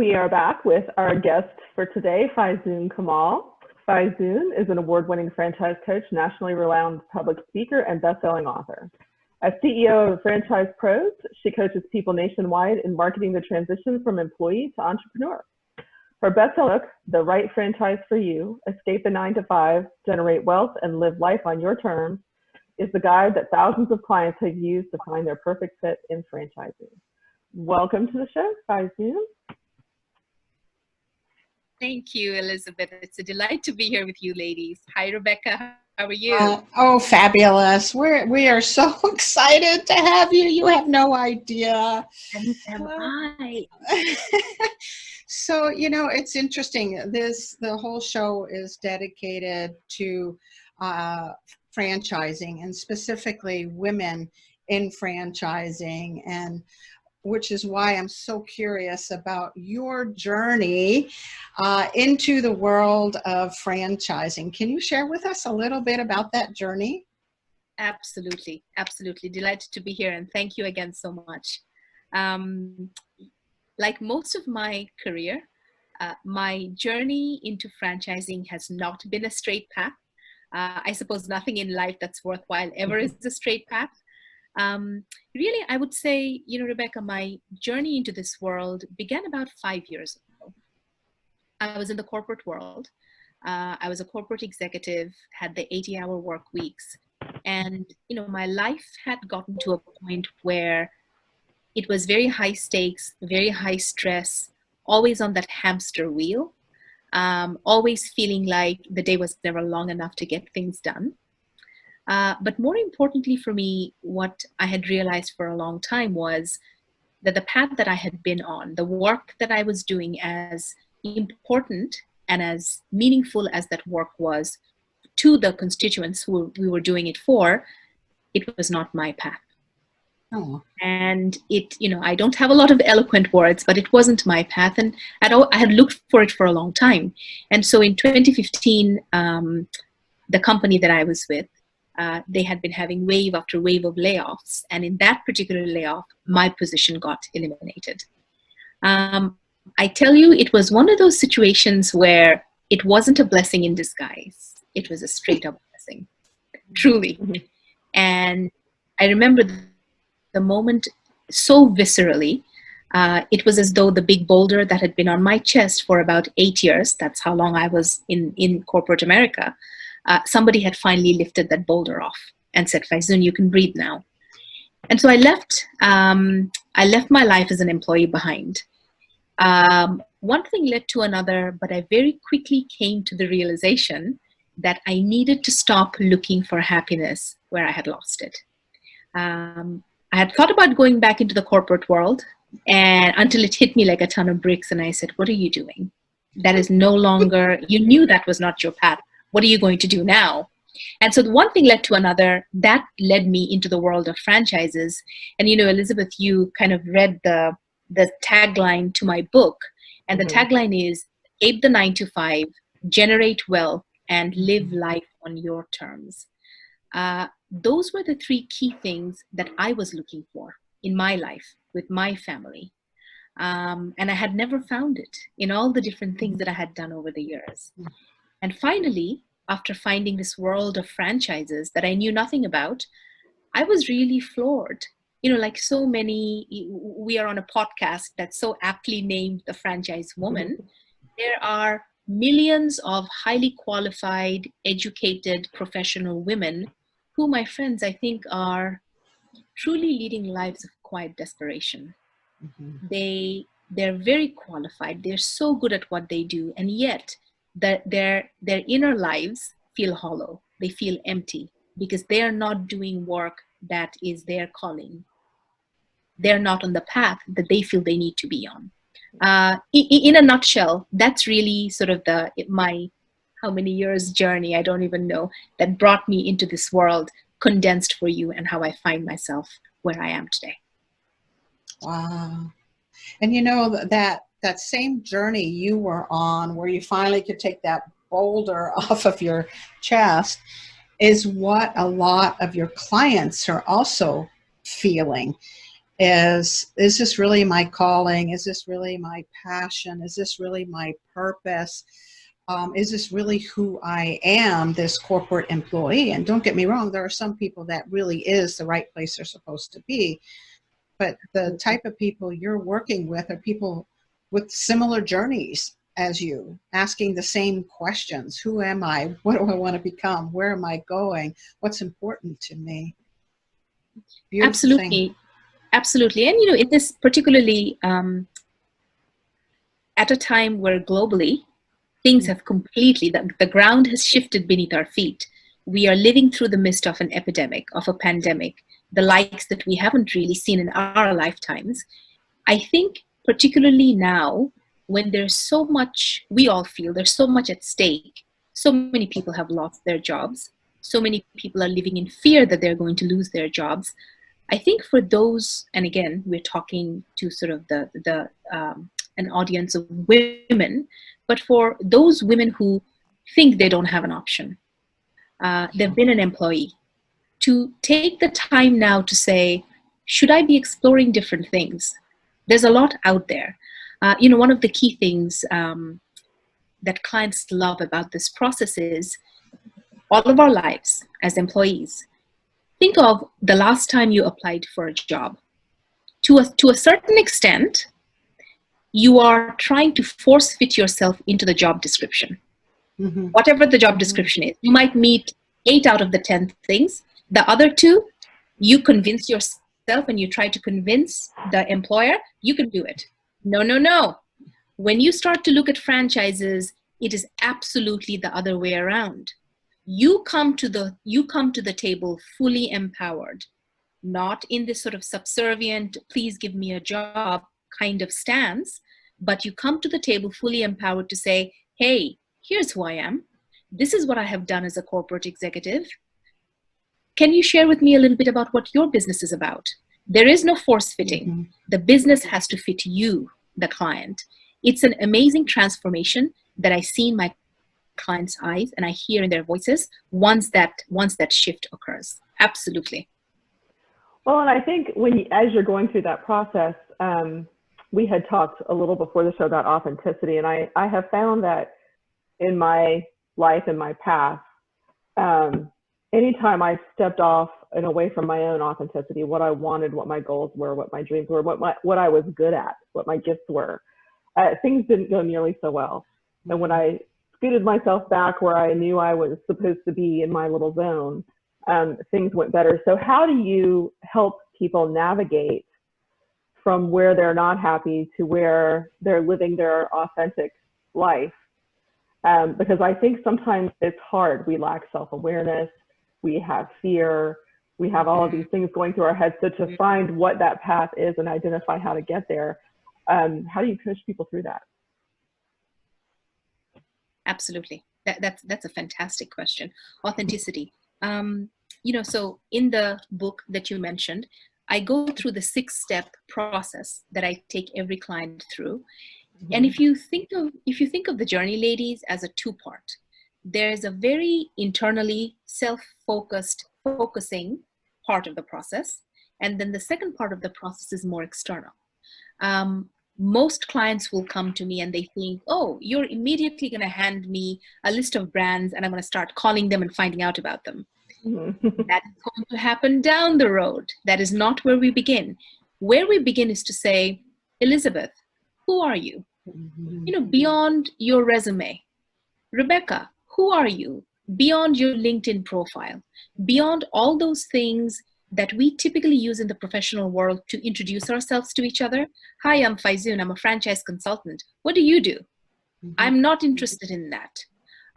We are back with our guest for today, Faizun Kamal. Faizun is an award-winning franchise coach, nationally renowned public speaker, and best-selling author. As CEO of Franchise Pros, she coaches people nationwide in marketing the transition from employee to entrepreneur. Her best-selling book, The Right Franchise for You, Escape the 9-to-5, Generate Wealth, and Live Life on Your Terms, is the guide that thousands of clients have used to find their perfect fit in franchising. Welcome to the show, Faizun. Thank you, Elizabeth. It's a delight to be here with you ladies. Hi, Rebecca. How are you? Oh, fabulous. We are so excited to have you. You have no idea. And am I. So, it's interesting. The whole show is dedicated to franchising, and specifically women in franchising, and which is why I'm so curious about your journey into the world of franchising. Can you share with us a little bit about that journey? Absolutely. Absolutely. Delighted to be here. And thank you again so much. Like most of my career, my journey into franchising has not been a straight path. I suppose nothing in life that's worthwhile ever is a straight path. Really, I would say, Rebecca, my journey into this world began about 5 years ago. I was in the corporate world. I was a corporate executive, had the 80-hour work weeks. And, my life had gotten to a point where it was very high stakes, very high stress, always on that hamster wheel, always feeling like the day was never long enough to get things done. But more importantly for me, what I had realized for a long time was that the path that I had been on, the work that I was doing, as important and as meaningful as that work was to the constituents who we were doing it for, it was not my path. Oh. And I don't have a lot of eloquent words, but it wasn't my path. And I had looked for it for a long time. And so in 2015, the company that I was with, they had been having wave after wave of layoffs. And in that particular layoff, my position got eliminated. I tell you, it was one of those situations where it wasn't a blessing in disguise. It was a straight up blessing, truly. Mm-hmm. And I remember the moment so viscerally. It was as though the big boulder that had been on my chest for about 8 years, that's how long I was in corporate America, somebody had finally lifted that boulder off and said, Faizun, you can breathe now. And so I left my life as an employee behind. One thing led to another, but I very quickly came to the realization that I needed to stop looking for happiness where I had lost it. I had thought about going back into the corporate world, and until it hit me like a ton of bricks, and I said, what are you doing? That is no longer, you knew that was not your path. What are you going to do now? And so the one thing led to another. That led me into the world of franchises. And, Elizabeth, you kind of read the tagline to my book. And the tagline is, escape the 9-to-5, generate wealth, and live life on your terms. Those were the three key things that I was looking for in my life with my family. And I had never found it in all the different things that I had done over the years. And finally, after finding this world of franchises that I knew nothing about, I was really floored. Like so many, we are on a podcast that's so aptly named The Franchise Woman. There are millions of highly qualified, educated, professional women who, my friends, I think are truly leading lives of quiet desperation. Mm-hmm. They're very qualified. They're so good at what they do. And yet their inner lives feel hollow. They feel empty because they are not doing work that is their calling. They're not on the path that they feel they need to be on. In a nutshell, that's really sort of my how many years journey, I don't even know, that brought me into this world condensed for you, and how I find myself where I am today. Wow. And that same journey you were on, where you finally could take that boulder off of your chest, is what a lot of your clients are also feeling. is this really my calling? Is this really my passion? Is this really my purpose? Is this really who I am, this corporate employee? And don't get me wrong, there are some people that really is the right place they're supposed to be. But the type of people you're working with are people with similar journeys as you, asking the same questions. Who am I? What do I want to become? Where am I going? What's important to me? Beautiful Absolutely. thing. Absolutely. And, you know, it is particularly at a time where globally things have completely, the ground has shifted beneath our feet. We are living through the midst of an epidemic, of a pandemic, the likes that we haven't really seen in our lifetimes. I think particularly now, when there's so much, we all feel there's so much at stake. So many people have lost their jobs. So many people are living in fear that they're going to lose their jobs. I think for those, and again, we're talking to sort of an audience of women, but for those women who think they don't have an option, they've been an employee, to take the time now to say, should I be exploring different things? There's a lot out there. You know, one of the key things that clients love about this process is all of our lives as employees. Think of the last time you applied for a job. To a certain extent, you are trying to force fit yourself into the job description. Mm-hmm. Whatever the job description is, you might meet 8 out of the 10 things. The other 2, you convince yourself and you try to convince the employer you can do it. No, no, no. When you start to look at franchises, it is absolutely the other way around. You come to the table fully empowered, not in this sort of subservient, please give me a job kind of stance, but you come to the table fully empowered to say, hey, here's who I am. This is what I have done as a corporate executive. Can you share with me a little bit about what your business is about? There is no force fitting. Mm-hmm. The business has to fit you, the client. It's an amazing transformation that I see in my clients' eyes and I hear in their voices once that shift occurs. Absolutely. Well, and I think as you're going through that process, we had talked a little before the show about authenticity, and I have found that in my life and my past, anytime I stepped off and away from my own authenticity, what I wanted, what my goals were, what my dreams were, what I was good at, what my gifts were, things didn't go nearly so well. And when I scooted myself back where I knew I was supposed to be in my little zone, things went better. So how do you help people navigate from where they're not happy to where they're living their authentic life? Because I think sometimes it's hard. We lack self-awareness. We have fear. We have all of these things going through our heads. So to find what that path is and identify how to get there, how do you coach people through that? Absolutely. That's a fantastic question. Authenticity. So in the book that you mentioned, I go through the 6-step process that I take every client through. Mm-hmm. And if you think of the journey, ladies, as a 2-part, there's a very internally focusing part of the process. And then the second part of the process is more external. Most clients will come to me and they think, oh, you're immediately going to hand me a list of brands and I'm going to start calling them and finding out about them. That is going to happen down the road. That is not where we begin. Where we begin is to say, Elizabeth, who are you? Beyond your resume. Rebecca, who are you? Beyond your LinkedIn profile. Beyond all those things that we typically use in the professional world to introduce ourselves to each other. Hi, I'm Faizun. I'm a franchise consultant. What do you do? Mm-hmm. I'm not interested in that.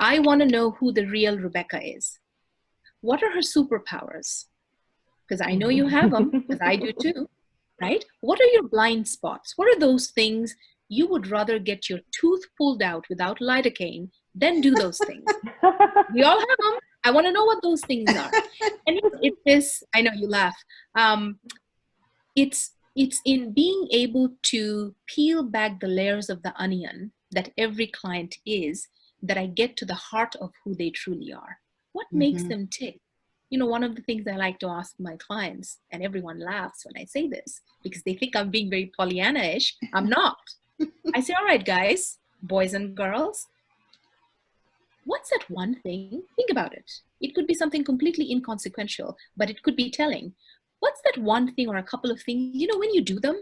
I want to know who the real Rebecca is. What are her superpowers? Because I know you have them, because I do too, right? What are your blind spots? What are those things you would rather get your tooth pulled out without lidocaine than do those things? We all have them. I want to know what those things are. And it's this, I know you laugh. It's in being able to peel back the layers of the onion that every client is, that I get to the heart of who they truly are. What makes them tick? One of the things I like to ask my clients, and everyone laughs when I say this because they think I'm being very Pollyanna-ish. I'm not. I say, all right, guys, boys and girls, what's that one thing? Think about it. It could be something completely inconsequential, but it could be telling. What's that one thing or a couple of things, when you do them,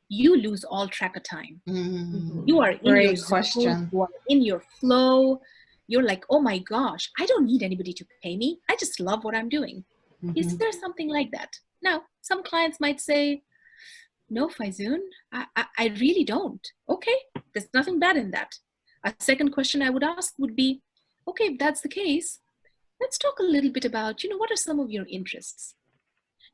you lose all track of time. You are in your Great zone, question. you are in your flow. You're like, oh my gosh, I don't need anybody to pay me. I just love what I'm doing. Is there something like that? Now, some clients might say, no, Faizun, I really don't. Okay, there's nothing bad in that. A second question I would ask would be, okay, if that's the case, let's talk a little bit about, what are some of your interests?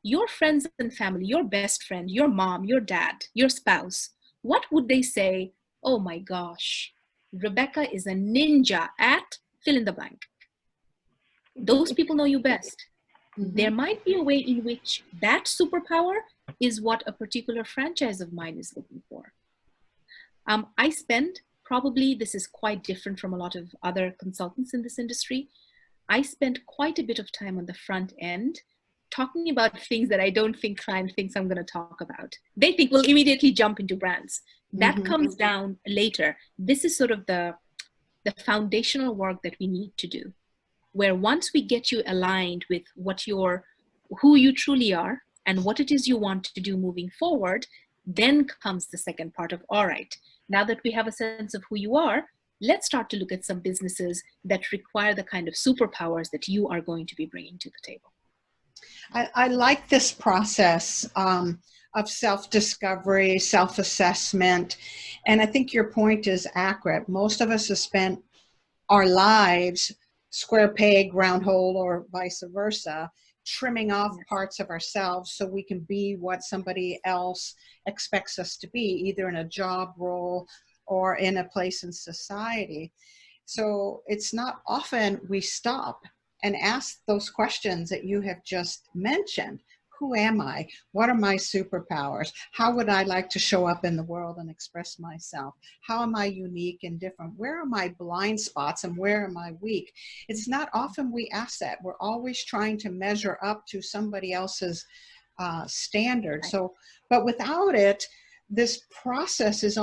Your friends and family, your best friend, your mom, your dad, your spouse, what would they say? Oh my gosh, Rebecca is a ninja at fill in the blank. Those people know you best. There might be a way in which that superpower is what a particular franchise of mine is looking for. I spend probably, this is quite different from a lot of other consultants in this industry, I spend quite a bit of time on the front end talking about things that I don't think client thinks I'm going to talk about. They think we'll immediately jump into brands. That comes down later. This is sort of the foundational work that we need to do, where once we get you aligned with who you truly are and what it is you want to do moving forward, then comes the second part of, all right, now that we have a sense of who you are, let's start to look at some businesses that require the kind of superpowers that you are going to be bringing to the table. I like this process of self-discovery, self-assessment, and I think your point is accurate. Most of us have spent our lives square peg, round hole, or vice versa, trimming off parts of ourselves so we can be what somebody else expects us to be, either in a job role or in a place in society. So it's not often we stop and ask those questions that you have just mentioned. Who am I? What are my superpowers? How would I like to show up in the world and express myself? How am I unique and different? Where are my blind spots and where am I weak? It's not often we ask that. We're always trying to measure up to somebody else's standard. So, but without it, this process is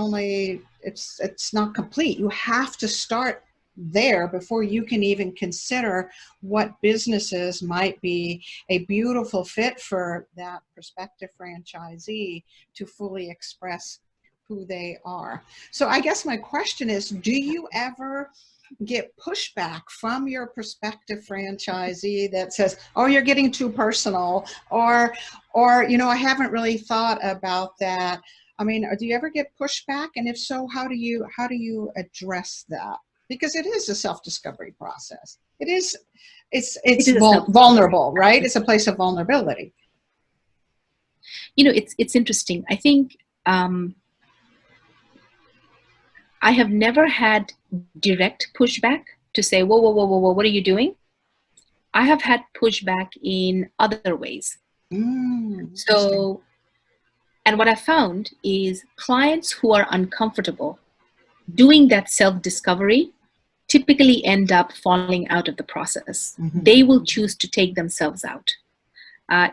it's not complete. You have to start there before you can even consider what businesses might be a beautiful fit for that prospective franchisee to fully express who they are. So I guess my question is, do you ever get pushback from your prospective franchisee that says, oh, you're getting too personal, or I haven't really thought about that? I mean, do you ever get pushback? And if so, how do you address that? Because it is a self-discovery process. It's vulnerable, right? It's a place of vulnerability. It's interesting. I think I have never had direct pushback to say, whoa, what are you doing? I have had pushback in other ways. So, and what I found is clients who are uncomfortable doing that self-discovery typically end up falling out of the process. They will choose to take themselves out.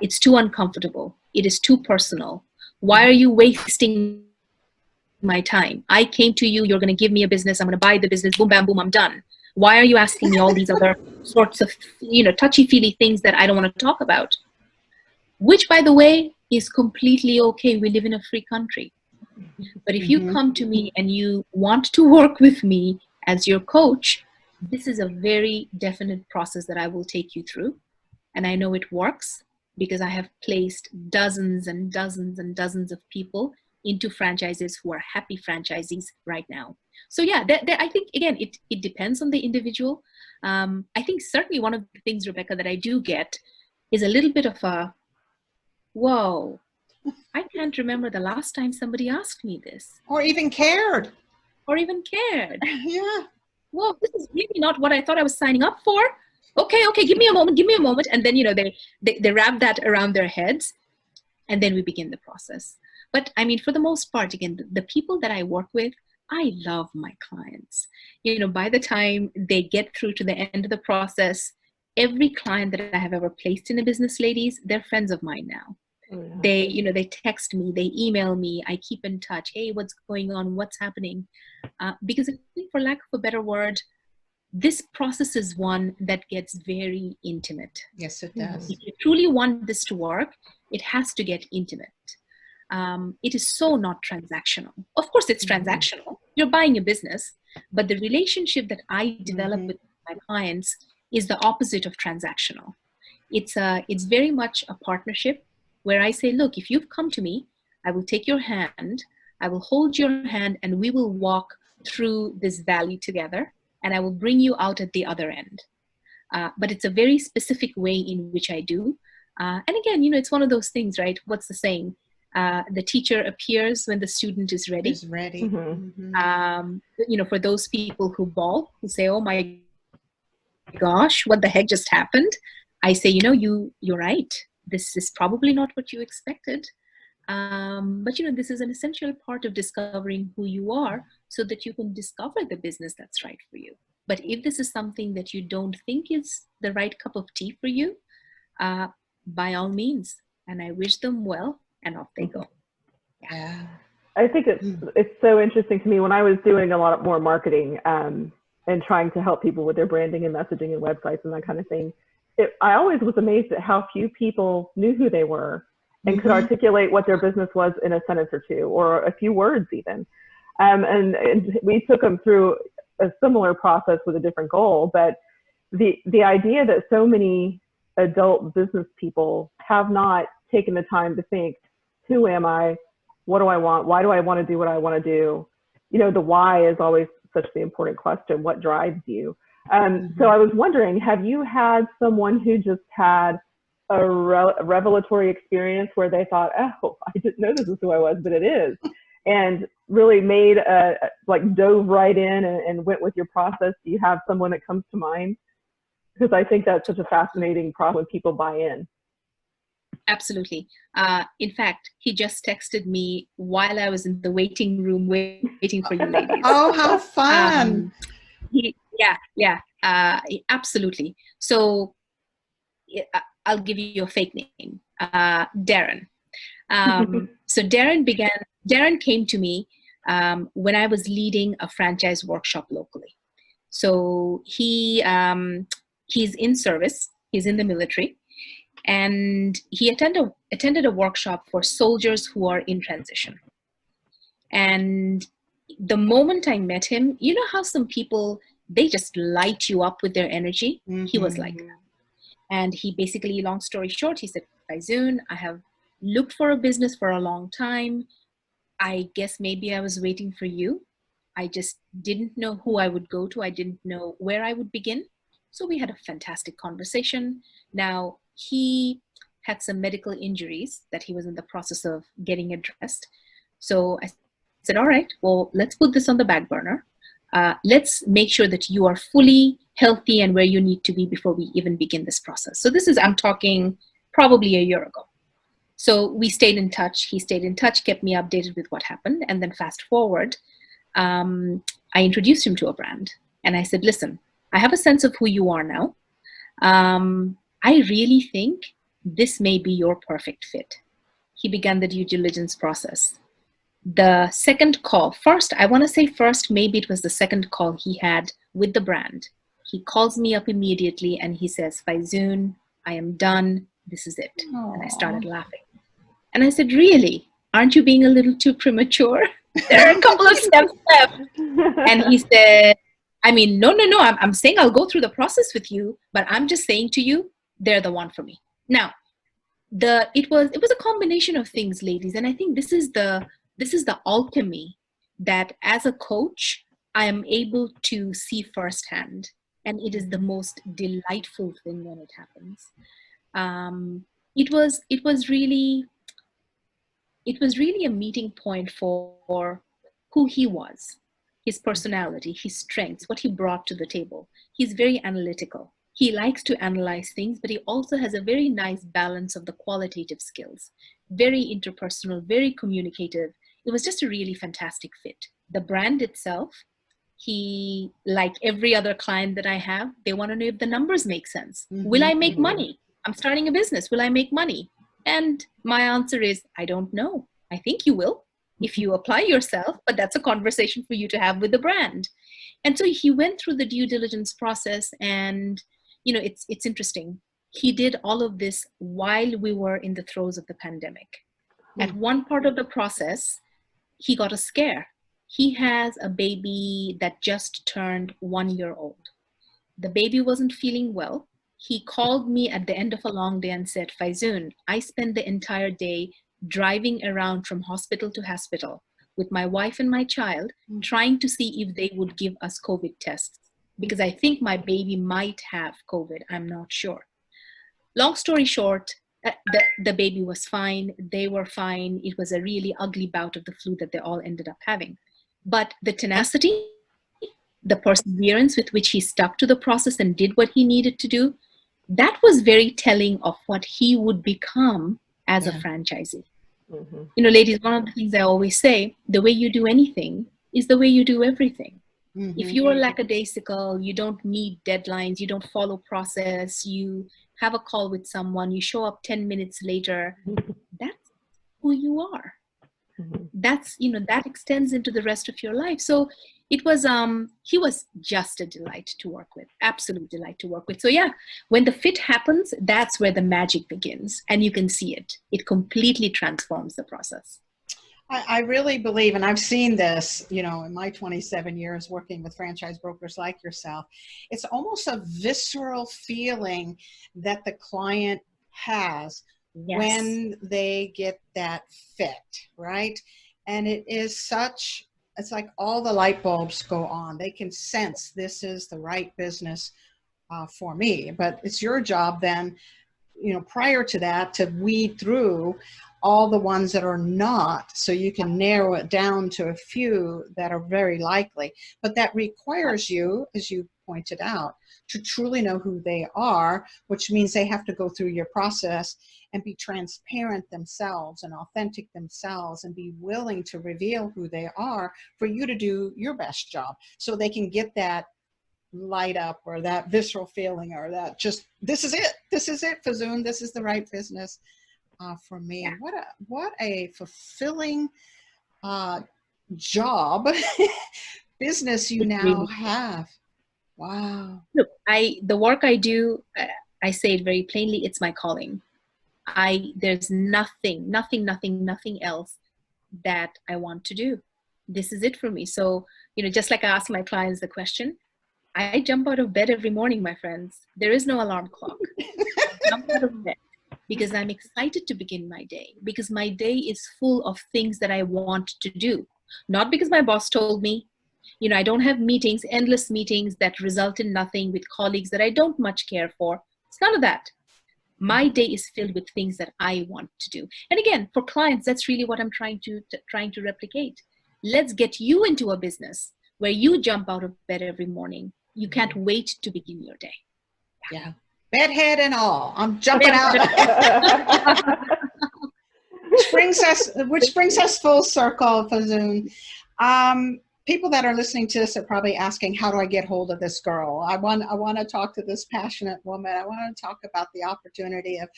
It's too uncomfortable. It is too personal. Why are you wasting my time? I came to you, you're going to give me a business, I'm going to buy the business, boom, bam, boom, I'm done. Why are you asking me all these other sorts of, touchy-feely things that I don't want to talk about? Which, by the way, is completely okay. We live in a free country. But if you come to me and you want to work with me as your coach, this is a very definite process that I will take you through. And I know it works because I have placed dozens and dozens and dozens of people into franchises who are happy franchisees right now. So yeah, I think, again, it depends on the individual. I think certainly one of the things, Rebecca, that I do get is a little bit of a, whoa, I can't remember the last time somebody asked me this. Or even cared. Yeah. Whoa, this is really not what I thought I was signing up for. Okay, give me a moment. And then, they wrap that around their heads and then we begin the process. But I mean, for the most part, again, the people that I work with, I love my clients. By the time they get through to the end of the process, every client that I have ever placed in a business, ladies, they're friends of mine now. Oh, yeah. They text me, they email me, I keep in touch. Hey, what's going on? What's happening? Because I think, for lack of a better word, this process is one that gets very intimate. Yes, it does. If you truly want this to work, it has to get intimate. It is so not transactional. Of course, it's transactional. You're buying a business, but the relationship that I develop with my clients is the opposite of transactional. It's very much a partnership where I say, look, if you've come to me, I will take your hand, I will hold your hand, and we will walk through this valley together, and I will bring you out at the other end. But it's a very specific way in which I do. And again, it's one of those things, right? What's the saying? The teacher appears when the student is ready. Is ready. For those people who bawl, who say, oh my gosh, what the heck just happened? I say, you're right. This is probably not what you expected. But this is an essential part of discovering who you are so that you can discover the business that's right for you. But if this is something that you don't think is the right cup of tea for you, by all means, and I wish them well, and off they go. Yeah. I think it's so interesting to me when I was doing a lot more marketing and trying to help people with their branding and messaging and websites and that kind of thing. I always was amazed at how few people knew who they were and could articulate what their business was in a sentence or two, or a few words even. And we took them through a similar process with a different goal. But the idea that so many adult business people have not taken the time to think, who am I? What do I want? Why do I want to do what I want to do? The why is always such the important question. What drives you? So I was wondering, have you had someone who just had a revelatory experience where they thought, oh, I didn't know this is who I was, but it is, and really dove right in and went with your process? Do you have someone that comes to mind? Because I think that's such a fascinating problem when people buy in. Absolutely. In fact, he just texted me while I was in the waiting room waiting for you ladies. Oh, how fun. Absolutely. So I'll give you a fake name, Darren. So Darren came to me when I was leading a franchise workshop locally. So he's in service, he's in the military, and he attended a workshop for soldiers who are in transition. And the moment I met him, you know how some people, they just light you up with their energy? He was like that. And he basically, long story short, he said, Faizun, I have looked for a business for a long time. I guess maybe I was waiting for you. I just didn't know who I would go to. I didn't know where I would begin. So we had a fantastic conversation. Now, he had some medical injuries that he was in the process of getting addressed. So I said, all right, well, let's put this on the back burner. Let's make sure that you are fully healthy and where you need to be before we even begin this process. So this is, I'm talking probably a year ago. So we stayed in touch. He stayed in touch, kept me updated with what happened. And then fast forward, I introduced him to a brand. And I said, listen, I have a sense of who you are now. I really think this may be your perfect fit. He began the due diligence process. The second call, maybe it was the second call he had with the brand. He calls me up immediately and he says, Faizun, I am done. This is it. Aww. And I started laughing. And I said, really? Aren't you being a little too premature? There are a couple of steps left. And he said, no. I'm saying I'll go through the process with you, but I'm just saying to you, they're the one for me. Now, it was a combination of things, ladies. And I think this is the alchemy that as a coach, I am able to see firsthand. And it is the most delightful thing when it happens. It was really a meeting point for who he was, his personality, his strengths, what he brought to the table. He's very analytical. He likes to analyze things, but he also has a very nice balance of the qualitative skills. Very interpersonal, very communicative. It was just a really fantastic fit. The brand itself, He, like every other client that I have, they want to know if the numbers make sense. Will I make money? I'm starting a business. Will I make money? And my answer is, I don't know. I think you will if you apply yourself, but that's a conversation for you to have with the brand. And so he went through the due diligence process, and it's interesting. He did all of this while we were in the throes of the pandemic. At one part of the process, he got a scare. He has a baby that just turned 1 year old. The baby wasn't feeling well. He called me at the end of a long day and said, Faizun, I spent the entire day driving around from hospital to hospital with my wife and my child, trying to see if they would give us COVID tests, because I think my baby might have COVID. I'm not sure. Long story short, the baby was fine. They were fine. It was a really ugly bout of the flu that they all ended up having. But the tenacity, the perseverance with which he stuck to the process and did what he needed to do, that was very telling of what he would become as a franchisee. Ladies, one of the things I always say, the way you do anything is the way you do everything. If you are lackadaisical, you don't meet deadlines, you don't follow process, you have a call with someone, you show up 10 minutes later, that's who you are. That's, that extends into the rest of your life. So it was, he was just a delight to work with, absolute delight to work with. So yeah, when the fit happens, that's where the magic begins, and you can see it. It completely transforms the process. I really believe, and I've seen this, in my 27 years working with franchise brokers like yourself, it's almost a visceral feeling that the client has when they get that fit, right? And it is it's like all the light bulbs go on. They can sense this is the right business for me, but it's your job then, prior to that, to weed through all the ones that are not, so you can narrow it down to a few that are very likely. But that requires you, as you pointed out, to truly know who they are, which means they have to go through your process and be transparent themselves and authentic themselves and be willing to reveal who they are for you to do your best job, so they can get that light up or that visceral feeling, or that just, this is it, Faizun, this is the right business for me. What a fulfilling job business you now have. Wow. Look, the work I do, I say it very plainly, it's my calling. There's nothing else that I want to do. This is it for me. So, just like I ask my clients the question, I jump out of bed every morning, my friends. There is no alarm clock. I jump out of bed because I'm excited to begin my day, because my day is full of things that I want to do. Not because my boss told me. I don't have meetings, endless meetings that result in nothing with colleagues that I don't much care for. It's none of that. My day is filled with things that I want to do. And again, for clients, that's really what I'm trying to replicate. Let's get you into a business where you jump out of bed every morning. You can't wait to begin your day. Yeah. Bedhead and all. I'm jumping out. which brings us full circle, Faizun. People that are listening to this are probably asking, how do I get hold of this girl? I want to talk to this passionate woman. I want to talk about the opportunity of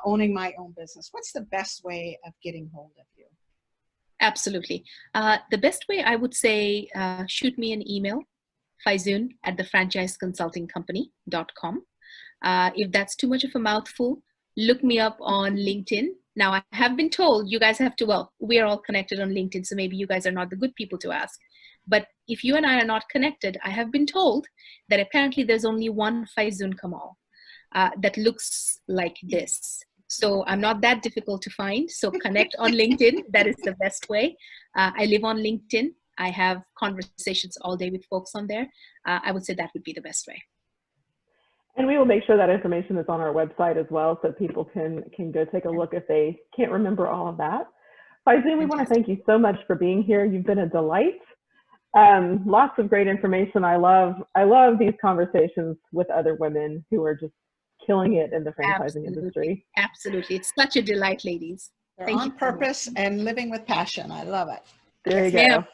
owning my own business. What's the best way of getting hold of you? Absolutely. The best way, I would say, shoot me an email, faizun@thefranchiseconsultingcompany.com. If that's too much of a mouthful, look me up on LinkedIn. Now, I have been told you guys have to, well, we are all connected on LinkedIn, so maybe you guys are not the good people to ask. But if you and I are not connected, I have been told that apparently there's only one Faizun Kamal that looks like this. So I'm not that difficult to find. So connect on LinkedIn. That is the best way. I live on LinkedIn. I have conversations all day with folks on there. I would say that would be the best way. And we will make sure that information is on our website as well, so people can go take a look if they can't remember all of that. Faizun, we want to thank you so much for being here. You've been a delight. Lots of great information. I love these conversations with other women who are just killing it in the franchising industry. Absolutely. It's such a delight, ladies. They're on purpose and living with passion. I love it. There you go.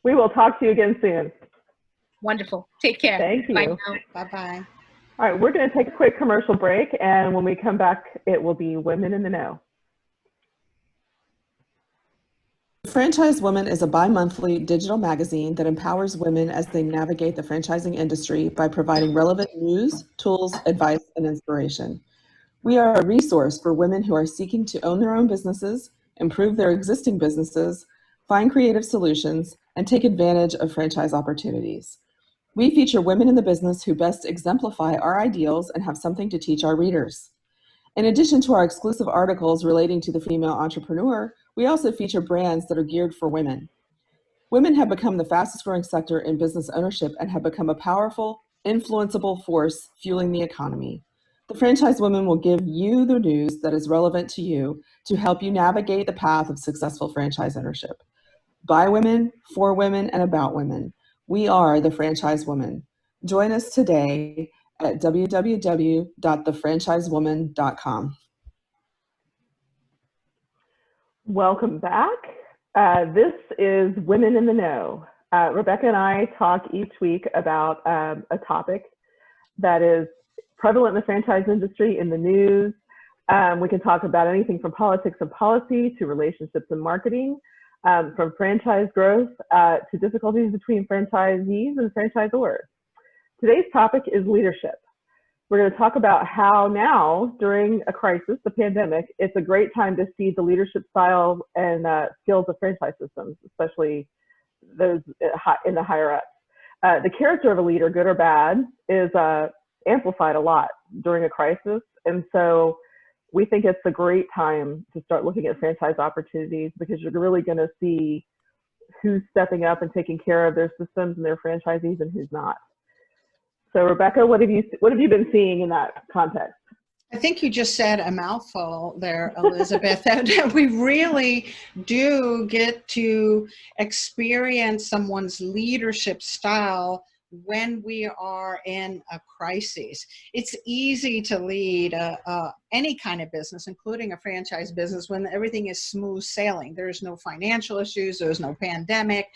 We will talk to you again soon. Wonderful. Take care. Thank you. Bye now. Bye-bye. All right, we're going to take a quick commercial break, and when we come back, it will be Women in the Know. Franchise Woman is a bi-monthly digital magazine that empowers women as they navigate the franchising industry by providing relevant news, tools, advice, and inspiration. We are a resource for women who are seeking to own their own businesses, improve their existing businesses, find creative solutions, and take advantage of franchise opportunities. We feature women in the business who best exemplify our ideals and have something to teach our readers. In addition to our exclusive articles relating to the female entrepreneur, we also feature brands that are geared for women. Women have become the fastest growing sector in business ownership and have become a powerful, influenceable force fueling the economy. The Franchise Woman will give you the news that is relevant to you to help you navigate the path of successful franchise ownership. By women, for women, and about women. We are the Franchise Woman. Join us today at www.thefranchisewoman.com. Welcome back. This is Women in the Know. Rebecca and I talk each week about a topic that is prevalent in the franchise industry, in the news. We can talk about anything from politics and policy to relationships and marketing, from franchise growth to difficulties between franchisees and franchisors. Today's topic is leadership. We're going to talk about how now, during a crisis, the pandemic, it's a great time to see the leadership style and skills of franchise systems, especially those in the higher ups. The character of a leader, good or bad, is amplified a lot during a crisis. And so we think it's a great time to start looking at franchise opportunities, because you're really going to see who's stepping up and taking care of their systems and their franchisees and who's not. So Rebecca, what have you been seeing in that context? I think you just said a mouthful there, Elizabeth, that we really do get to experience someone's leadership style when we are in a crisis. It's easy to lead any kind of business, including a franchise business, when everything is smooth sailing. There's no financial issues, there's no pandemic,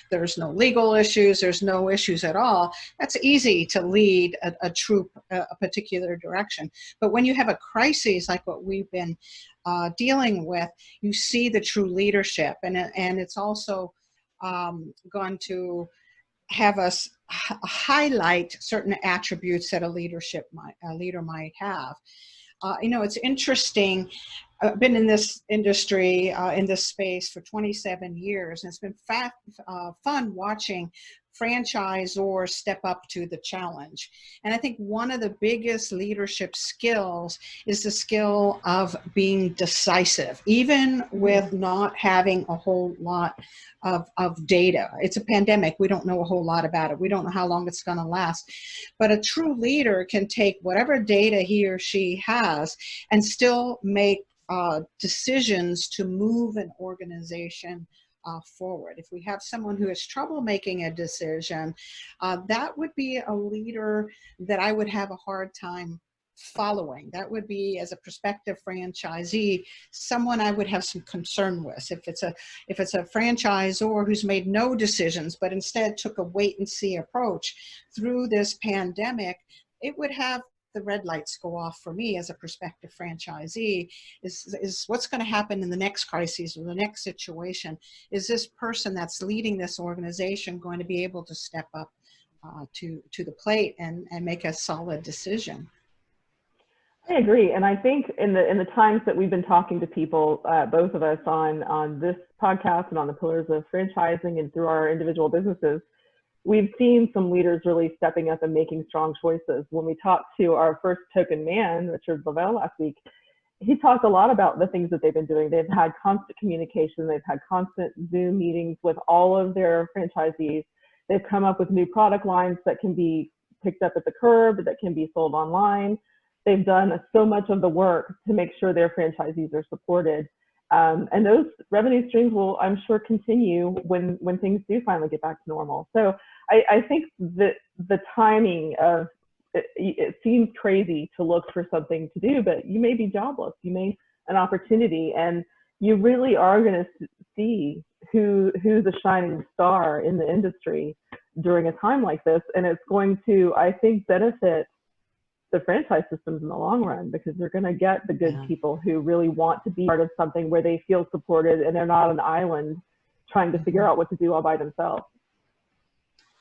there's no legal issues, there's no issues at all. That's easy to lead a troop a particular direction. But when you have a crisis like what we've been dealing with, you see the true leadership, and it's also going to have us highlight certain attributes that a leader might have. It's interesting. I've been in this industry, in this space for 27 years, and it's been fun watching franchisors step up to the challenge. And I think one of the biggest leadership skills is the skill of being decisive, even with not having a whole lot of data. It's a pandemic. We don't know a whole lot about it. We don't know how long it's going to last. But a true leader can take whatever data he or she has and still make decisions to move an organization forward. If we have someone who has trouble making a decision, that would be a leader that I would have a hard time following. That would be, as a prospective franchisee, someone I would have some concern with. If it's a franchisor who's made no decisions, but instead took a wait and see approach through this pandemic, it would have the red lights go off for me as a prospective franchisee. Is what's going to happen in the next crisis or the next situation? Is this person that's leading this organization going to be able to step up to the plate and make a solid decision? I agree, and I think in the times that we've been talking to people, both of us on this podcast and on the pillars of franchising and through our individual businesses, we've seen some leaders really stepping up and making strong choices. When we talked to our first token man, Richard Lavelle, last week, he talked a lot about the things that they've been doing. They've had constant communication. They've had constant Zoom meetings with all of their franchisees. They've come up with new product lines that can be picked up at the curb, that can be sold online. They've done so much of the work to make sure their franchisees are supported. And those revenue streams will, I'm sure, continue when things do finally get back to normal. So I think that the timing of it seems crazy to look for something to do, but you may be jobless, you may an opportunity, and you really are going to see who's a shining star in the industry during a time like this. And it's going to, I think, benefit the franchise systems in the long run, because they're going to get the good people who really want to be part of something where they feel supported and they're not an island trying to figure out what to do all by themselves.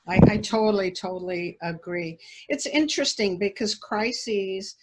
I totally agree. It's interesting because crises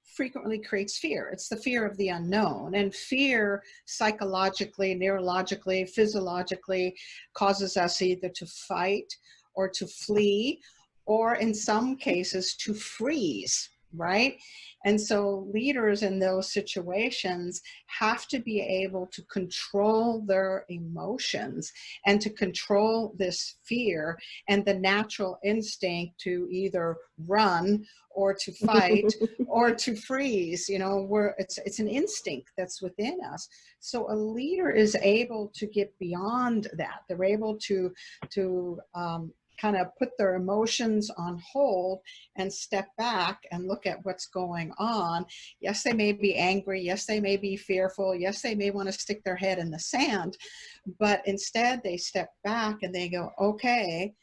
frequently creates fear. It's the fear of the unknown, and fear psychologically, neurologically, physiologically causes us either to fight or to flee, or in some cases to freeze, right? And so leaders in those situations have to be able to control their emotions and to control this fear and the natural instinct to either run or to fight or to freeze. You know, it's an instinct that's within us. So a leader is able to get beyond that. They're able to kind of put their emotions on hold and step back and look at what's going on. Yes, they may be angry. Yes, they may be fearful. Yes, they may want to stick their head in the sand, but instead they step back and they go, okay,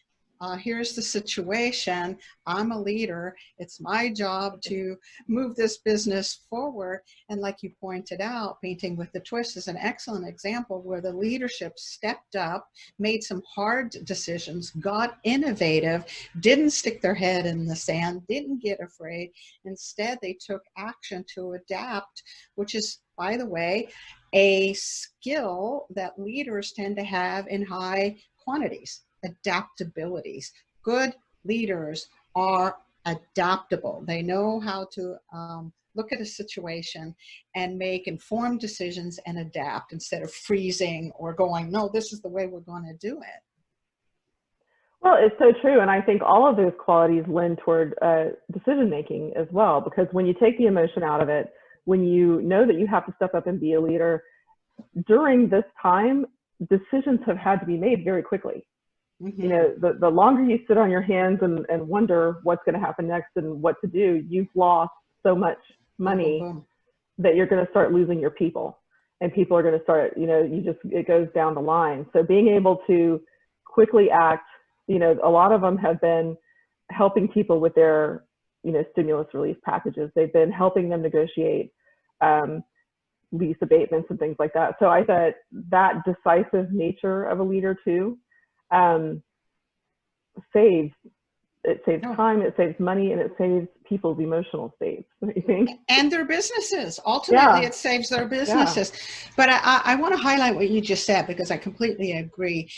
here's the situation. I'm a leader. It's my job to move this business forward. And like you pointed out, Painting with the Twist is an excellent example where the leadership stepped up, made some hard decisions, got innovative, didn't stick their head in the sand, didn't get afraid. Instead, they took action to adapt, which is, by the way, a skill that leaders tend to have in high quantities. Adaptabilities. Good leaders are adaptable. They know how to look at a situation and make informed decisions and adapt instead of freezing or going, no, this is the way we're going to do it. Well, it's so true. And I think all of those qualities lend toward decision making as well, because when you take the emotion out of it, when you know that you have to step up and be a leader, during this time, decisions have had to be made very quickly. Mm-hmm. You know, the longer you sit on your hands and wonder what's going to happen next and what to do, you've lost so much money that you're going to start losing your people, and people are going to start, you know, it goes down the line. So being able to quickly act, you know, a lot of them have been helping people with their, you know, stimulus relief packages. They've been helping them negotiate lease abatements and things like that. So I thought that decisive nature of a leader too, saves time, it saves money, and it saves people's emotional states. Don't you think? And their businesses. Ultimately, it saves their businesses. Yeah. But I want to highlight what you just said, because I completely agree.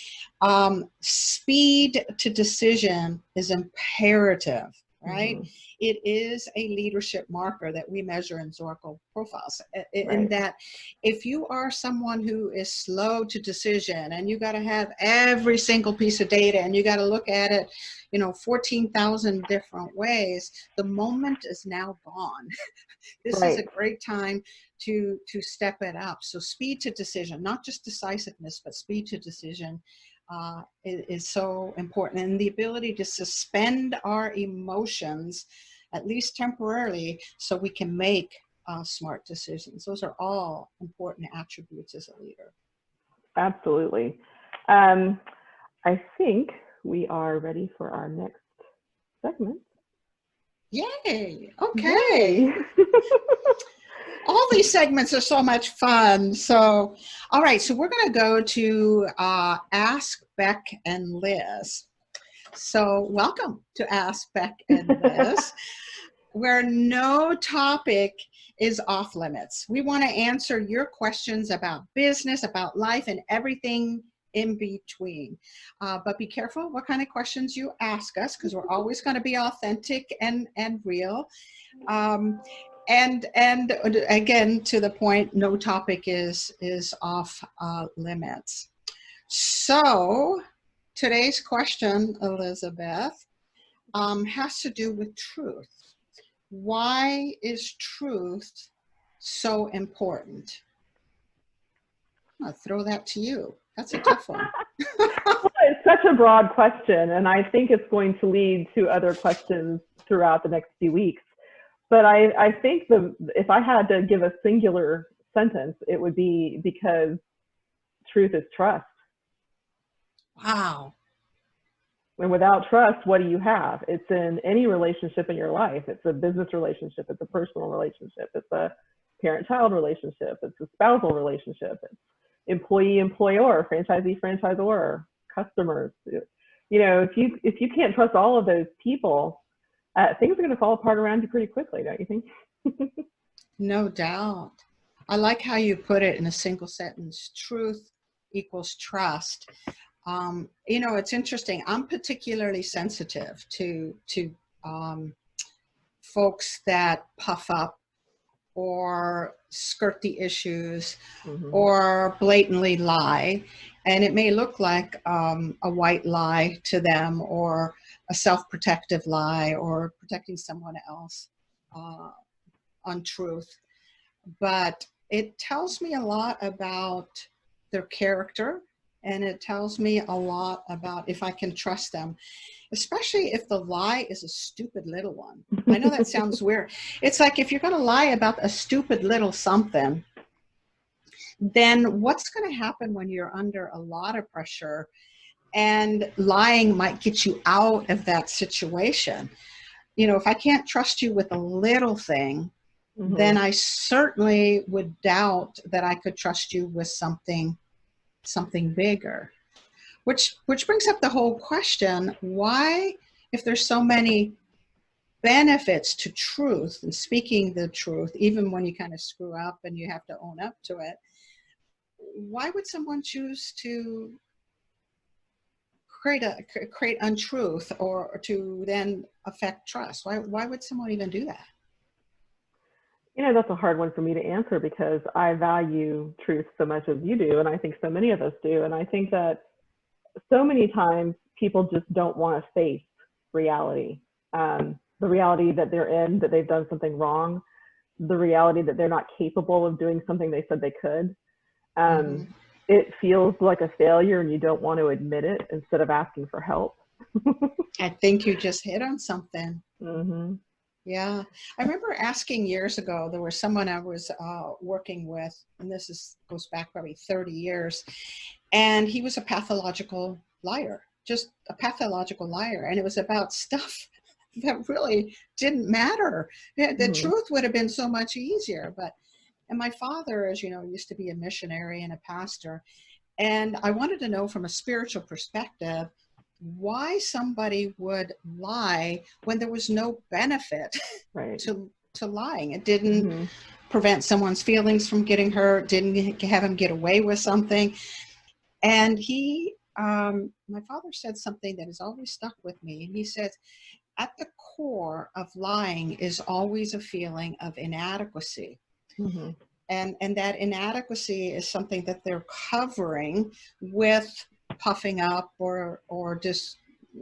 Speed to decision is imperative, right? Mm-hmm. It is a leadership marker that we measure in Zorkel profiles. In that, if you are someone who is slow to decision and you got to have every single piece of data and you got to look at it, you know, 14,000 different ways, the moment is now gone. This is a great time to step it up. So speed to decision, not just decisiveness, but speed to decision is so important, and the ability to suspend our emotions, at least temporarily, so we can make smart decisions. Those are all important attributes as a leader. Absolutely. I think we are ready for our next segment. Yay! Okay. Yay. All these segments are so much fun. So, all right, so we're going to go to Ask Beck and Liz. So welcome to Ask Beck and Liz, where no topic is off limits. We want to answer your questions about business, about life, and everything in between. But be careful what kind of questions you ask us, because we're always going to be authentic and real. And again, to the point, no topic is off limits. So today's question, Elizabeth, has to do with truth. Why is truth so important? I'll throw that to you. That's a tough one. Well, it's such a broad question, and I think it's going to lead to other questions throughout the next few weeks. But I think if I had to give a singular sentence, it would be because truth is trust. Wow. And without trust, what do you have? It's in any relationship in your life. It's a business relationship. It's a personal relationship. It's a parent-child relationship. It's a spousal relationship. It's employee-employer, franchisee-franchisor, customers. You know, if you can't trust all of those people, things are going to fall apart around you pretty quickly, don't you think? No doubt. I like how you put it in a single sentence: truth equals trust. You know, it's interesting. I'm particularly sensitive to folks that puff up or skirt the issues or blatantly lie. And it may look like a white lie to them, or a self-protective lie, or protecting someone else on truth. But it tells me a lot about their character, and it tells me a lot about if I can trust them, especially if the lie is a stupid little one. I know that sounds weird. It's like, if you're going to lie about a stupid little something, then what's going to happen when you're under a lot of pressure, and lying might get you out of that situation? You know, if I can't trust you with a little thing, then I certainly would doubt that I could trust you with something bigger. Which brings up the whole question: why, if there's so many benefits to truth and speaking the truth, even when you kind of screw up and you have to own up to it, why would someone choose to create untruth, or to then affect trust? Why would someone even do that? You know, that's a hard one for me to answer, because I value truth so much as you do, and I think so many of us do. And I think that so many times people just don't want to face reality. The reality that they're in, that they've done something wrong, the reality that they're not capable of doing something they said they could. It feels like a failure, and you don't want to admit it, instead of asking for help. I think you just hit on something. Yeah. I remember asking years ago, there was someone I was working with, and goes back probably 30 years, and he was a pathological liar, just a pathological liar. And it was about stuff that really didn't matter. The truth would have been so much easier. And my father, as you know, used to be a missionary and a pastor. And I wanted to know, from a spiritual perspective, why somebody would lie when there was no benefit to lying. It didn't prevent someone's feelings from getting hurt, didn't have him get away with something. And my father said something that has always stuck with me. And he said, at the core of lying is always a feeling of inadequacy. And that inadequacy is something that they're covering with puffing up or just,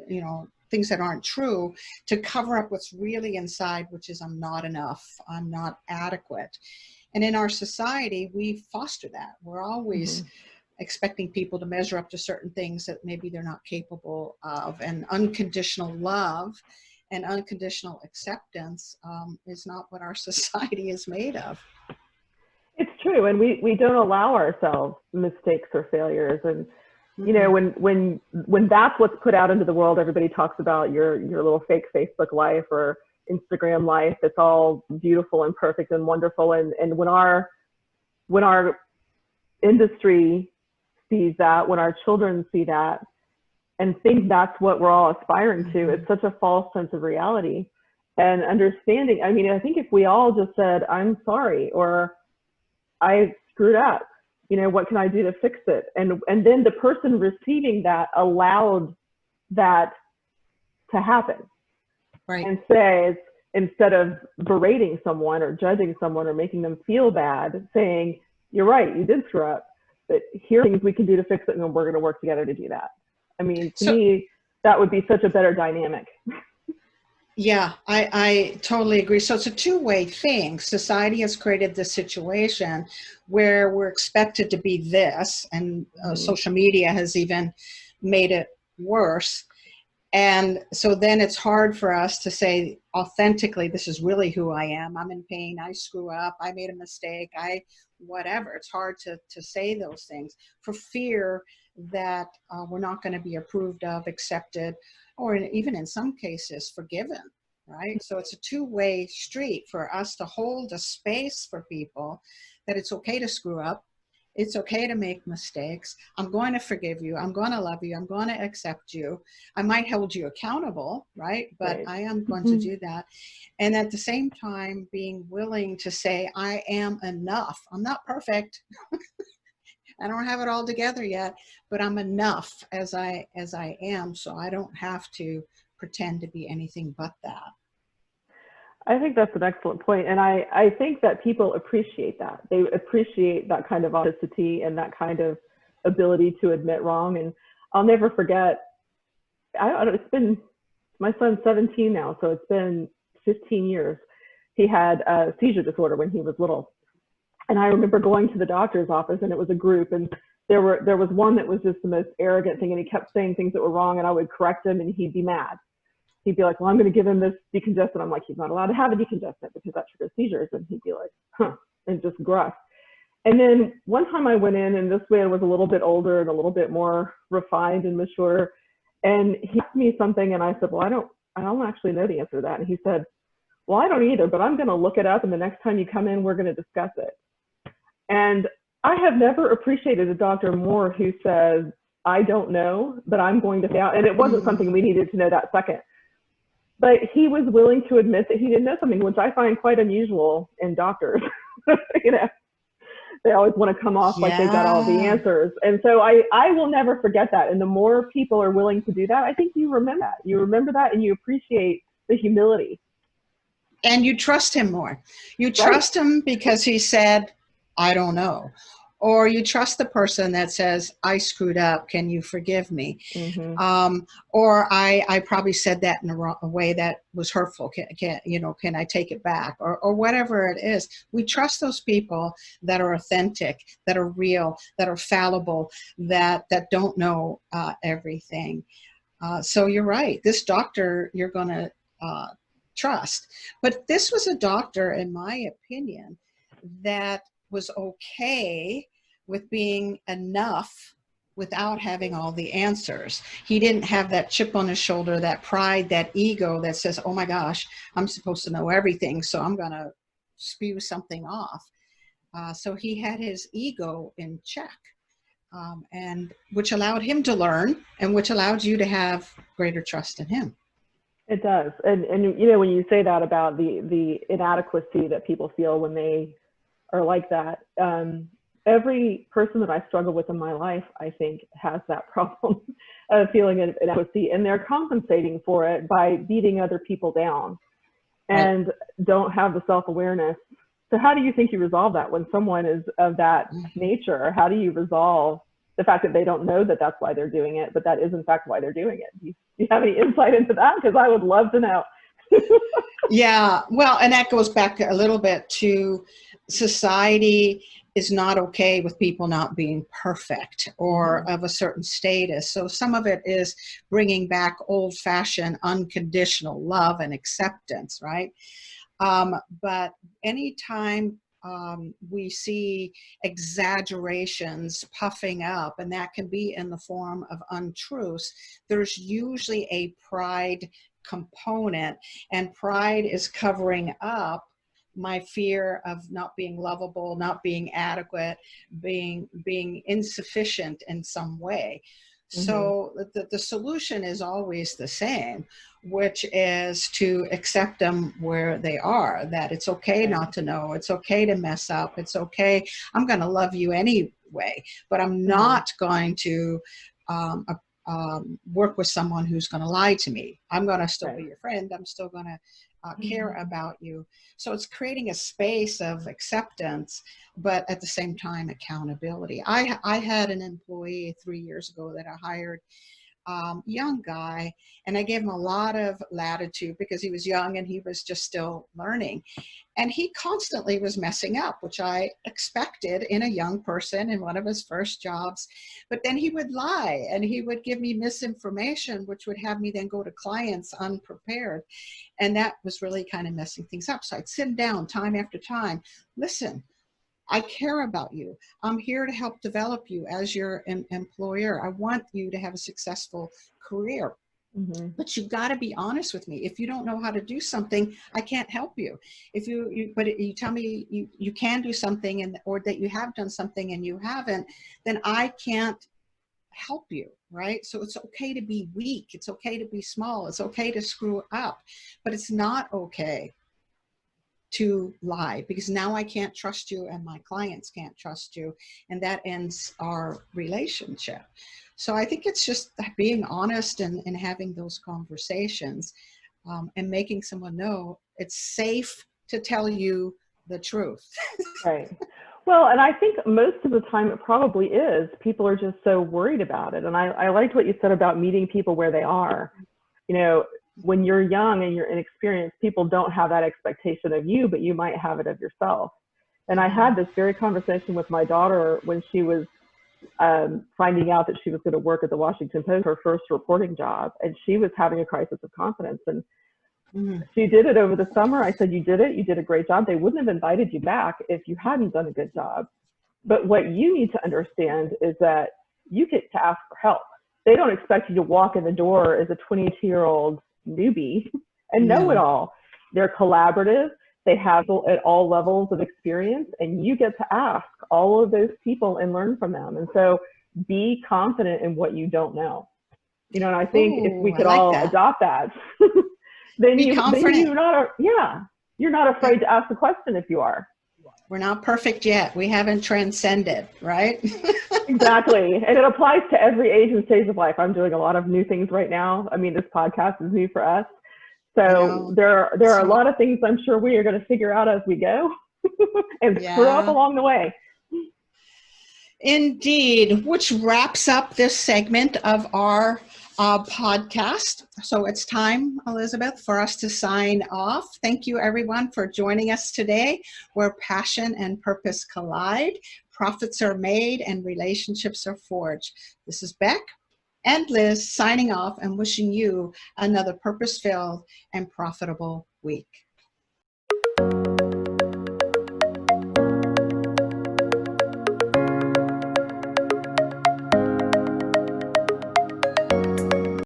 you know, things that aren't true, to cover up what's really inside, which is, I'm not enough, I'm not adequate. And in our society, we foster that. We're always expecting people to measure up to certain things that maybe they're not capable of. And unconditional love and unconditional acceptance is not what our society is made of. It's true. And we don't allow ourselves mistakes or failures. And you know, when that's what's put out into the world, everybody talks about your little fake Facebook life or Instagram life. It's all beautiful and perfect and wonderful. And when our industry sees that, when our children see that and think that's what we're all aspiring to, it's such a false sense of reality. And understanding, I mean, I think if we all just said, I'm sorry, or I screwed up, you know, what can I do to fix it? And then the person receiving that allowed that to happen. And says, instead of berating someone or judging someone or making them feel bad, saying, you're right, you did screw up, but here are things we can do to fix it, and we're going to work together to do that. I mean, to me, that would be such a better dynamic. Yeah, I totally agree. So it's a two-way thing. Society has created this situation where we're expected to be this, and social media has even made it worse. And so then it's hard for us to say authentically, this is really who I am. I'm in pain. I screw up. I made a mistake. Whatever. It's hard to say those things for fear that we're not going to be approved of, accepted, or even in some cases forgiven, right? So it's a two-way street for us to hold a space for people that it's okay to screw up. It's okay to make mistakes. I'm going to forgive you. I'm going to love you. I'm going to accept you. I might hold you accountable, right? But Right. I am going to do that. And at the same time, being willing to say, I am enough. I'm not perfect. I don't have it all together yet, but I'm enough as I am. So I don't have to pretend to be anything but that. I think that's an excellent point. And I think that people appreciate that. They appreciate that kind of authenticity and that kind of ability to admit wrong. And I'll never forget, my son's 17 now, so it's been 15 years. He had a seizure disorder when he was little. And I remember going to the doctor's office, and it was a group, and there was one that was just the most arrogant thing, and he kept saying things that were wrong, and I would correct him, and he'd be mad. He'd be like, well, I'm going to give him this decongestant. I'm like, he's not allowed to have a decongestant because that triggers seizures. And he'd be like, huh, and just gruff. And then one time I went in, and this man was a little bit older and a little bit more refined and mature. And he asked me something, and I said, well, I don't actually know the answer to that. And he said, well, I don't either, but I'm going to look it up. And the next time you come in, we're going to discuss it. And I have never appreciated a doctor more who says, I don't know, but I'm going to find out. And it wasn't something we needed to know that second. But he was willing to admit that he didn't know something, which I find quite unusual in doctors. You know, they always want to come off like they got all the answers. And so I will never forget that. And the more people are willing to do that, I think you remember that. You remember that, and you appreciate the humility. And you trust him more. You trust him because he said, I don't know. Or you trust the person that says, I screwed up. Can you forgive me? Mm-hmm. Or I probably said that in a way that was hurtful. Can I take it back? Or whatever it is. We trust those people that are authentic, that are real, that are fallible, that don't know everything. So you're right. This doctor you're going to trust. But this was a doctor, in my opinion, that was okay with being enough without having all the answers. He didn't have that chip on his shoulder, that pride, that ego that says, oh my gosh, I'm supposed to know everything, so I'm going to spew something off. So he had his ego in check, and which allowed him to learn, and which allowed you to have greater trust in him. It does. And you know, when you say that about the inadequacy that people feel when they are like that, every person that I struggle with in my life, I think, has that problem of feeling inadequacy, and they're compensating for it by beating other people down and don't have the self-awareness. So how do you think you resolve that when someone is of that nature? How do you resolve the fact that they don't know that that's why they're doing it, but that is in fact why they're doing it? Do you have any insight into that? Because I would love to know. Yeah, well, and that goes back a little bit to society is not okay with people not being perfect or of a certain status. So some of it is bringing back old-fashioned unconditional love and acceptance, right? But anytime we see exaggerations puffing up, and that can be in the form of untruths, there's usually a pride component, and pride is covering up my fear of not being lovable, not being adequate, being insufficient in some way. So the solution is always the same, which is to accept them where they are, that it's okay not to know, it's okay to mess up, it's okay, I'm going to love you anyway, but I'm not going to work with someone who's going to lie to me. I'm going to still be your friend, I'm still going to care about you. So it's creating a space of acceptance, but at the same time, accountability. I had an employee 3 years ago that I hired, young guy, and I gave him a lot of latitude because he was young and he was just still learning. And he constantly was messing up, which I expected in a young person in one of his first jobs. But then he would lie and he would give me misinformation, which would have me then go to clients unprepared. And that was really kind of messing things up. So I'd sit him down time after time. Listen, I care about you. I'm here to help develop you as your employer. I want you to have a successful career. Mm-hmm. But you've got to be honest with me. If you don't know how to do something, I can't help you. If you tell me you can do something or that you have done something and you haven't, then I can't help you, right? So it's okay to be weak. It's okay to be small. It's okay to screw up, but it's not okay to lie, because now I can't trust you and my clients can't trust you, and that ends our relationship. So I think it's just being honest and having those conversations, and making someone know it's safe to tell you the truth. Right. Well, and I think most of the time it probably is. People are just so worried about it. And I liked what you said about meeting people where they are. You know, when you're young and you're inexperienced, people don't have that expectation of you, but you might have it of yourself. And I had this very conversation with my daughter when she was finding out that she was going to work at the Washington Post, her first reporting job, and she was having a crisis of confidence. And she did it over the summer. I said, you did it. You did a great job. They wouldn't have invited you back if you hadn't done a good job. But what you need to understand is that you get to ask for help. They don't expect you to walk in the door as a 22-year-old newbie and know it all. They're collaborative. They have at all levels of experience, and you get to ask all of those people and learn from them. And so be confident in what you don't know. You know, and I think if we could all adopt that, then you're not afraid to ask the question if you are. We're not perfect yet. We haven't transcended, right? Exactly. And it applies to every age and stage of life. I'm doing a lot of new things right now. I mean, this podcast is new for us. So there are a lot of things I'm sure we are going to figure out as we go and screw up along the way. Indeed, which wraps up this segment of our podcast. So it's time, Elizabeth, for us to sign off. Thank you, everyone, for joining us today, where passion and purpose collide, profits are made, and relationships are forged. This is Beck and Liz signing off and wishing you another purpose-filled and profitable week.